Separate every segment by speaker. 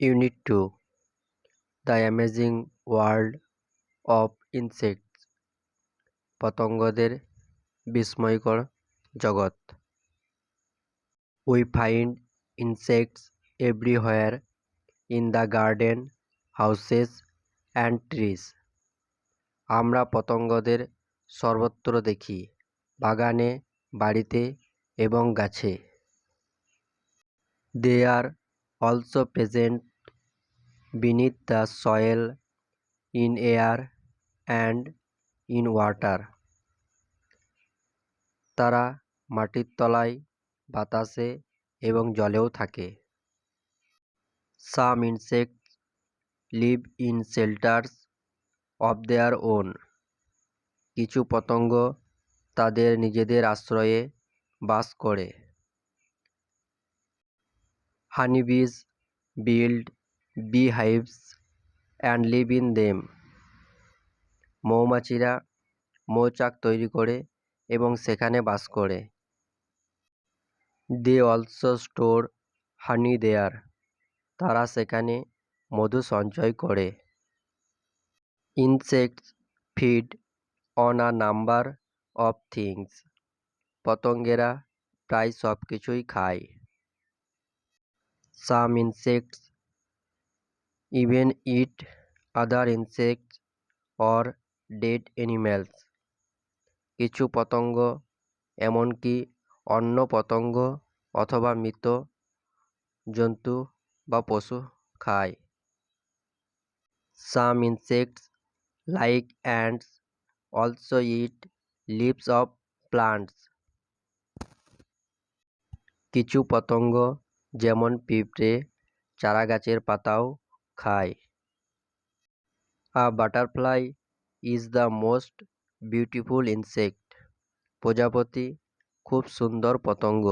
Speaker 1: Unit 2: The Amazing World of Insects. পতঙ্গদের বিস্ময়কর জগৎ। We find insects everywhere, in the garden, houses and trees. আমরা পতঙ্গদের সর্বত্র দেখি, বাগানে, বাড়িতে এবং গাছে। They are also present beneath the soil, in air and in water. তারা মাটির তলায়, বাতাসে এবং জলেও থাকে। Some insects live in shelters of their own. কিছু পতঙ্গ তাদের নিজেদের আশ্রয়ে বাস করে। Honeybees build beehives and live in them. মৌমাছিরা মৌচাক তৈরি করে এবং সেখানে বাস করে। They also store honey there. তারা সেখানে মধু সঞ্চয় করে। Insects feed on a number of things. পতঙ্গেরা প্রায় সব কিছুই খায়। Some insects even eat other insects or dead animals. কিছু পতঙ্গ এমনকি অন্য পতঙ্গ অথবা মৃত জন্তু বা পশু খায়। Some insects, like ants, also eat leaves of plants. কিছু পতঙ্গ যেমন পিঁপড়ে চারাগাছের পাতাও খায়। A butterfly is the most beautiful insect. প্রজাপতি খুব সুন্দর পতঙ্গ।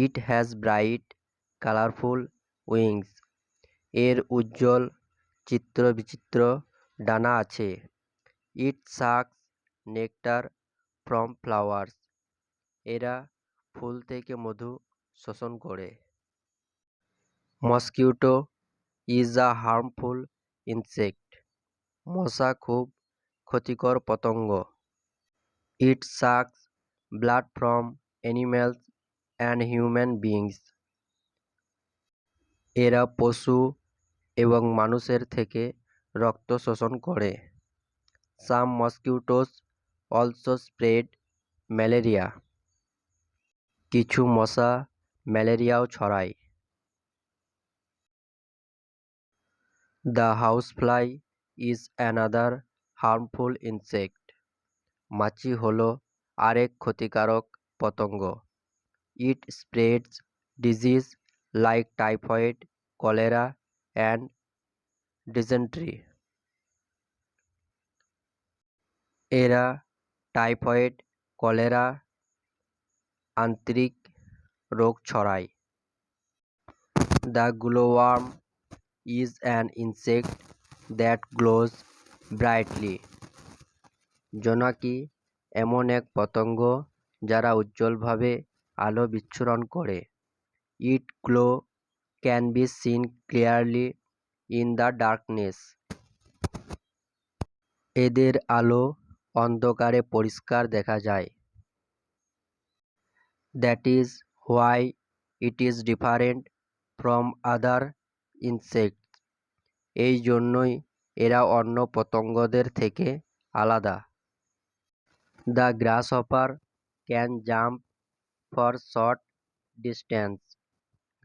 Speaker 1: It has bright, colorful wings. এর উজ্জ্বল চিত্র বিচিত্র ডানা আছে। It sucks nectar from flowers. এরা ফুল থেকে মধু শোষণ করে। Mosquito is a harmful insect. মশা খুব ক্ষতিকর পতঙ্গ। It sucks blood from animals and human beings. এরা পশু এবং মানুষের থেকে রক্ত শোষণ করে। Some mosquitoes also spread malaria. কিছু মশা ম্যালেরিয়াও ছড়ায়। The housefly is another harmful insect. মাছি হলো আরেক ক্ষতিকারক পতঙ্গ। It spreads disease like typhoid, cholera and dysentery. এরা টাইফয়েড, কলেরা, আন্ত্রিক রোগ ছড়ায়। The glowworm is an insect that glows brightly. জোনাকি এমন এক পতঙ্গ যারা উজ্জ্বলভাবে আলো বিচ্ছুরণ করে। Its glow can be seen clearly in the darkness. এদের আলো অন্ধকারে পরিষ্কার দেখা যায়। That is why it is different from other insects. এই জন্যই এরা অন্য পতঙ্গদের থেকে আলাদা। The grasshopper can jump for short distance.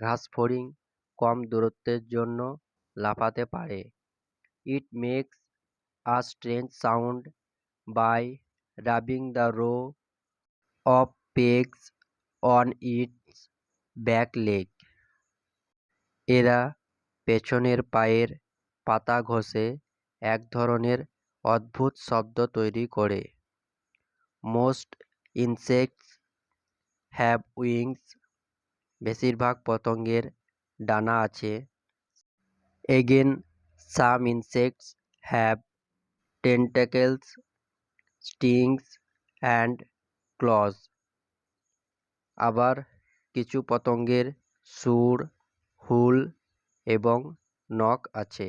Speaker 1: ঘাসফড়িং কম দূরত্বের জন্য লাফাতে পারে। It makes a strange sound by rubbing the row of pegs on its back leg. এরা পেছনের পায়ের পাতা ঘষে এক ধরনের অদ্ভুত শব্দ তৈরি করে। Most insects have wings. বেশিরভাগ পতঙ্গের ডানা আছে। Again, some insects have tentacles, stings and claws. আবার কিছু পতঙ্গের শুঁড়, হুল এবং নখ আছে।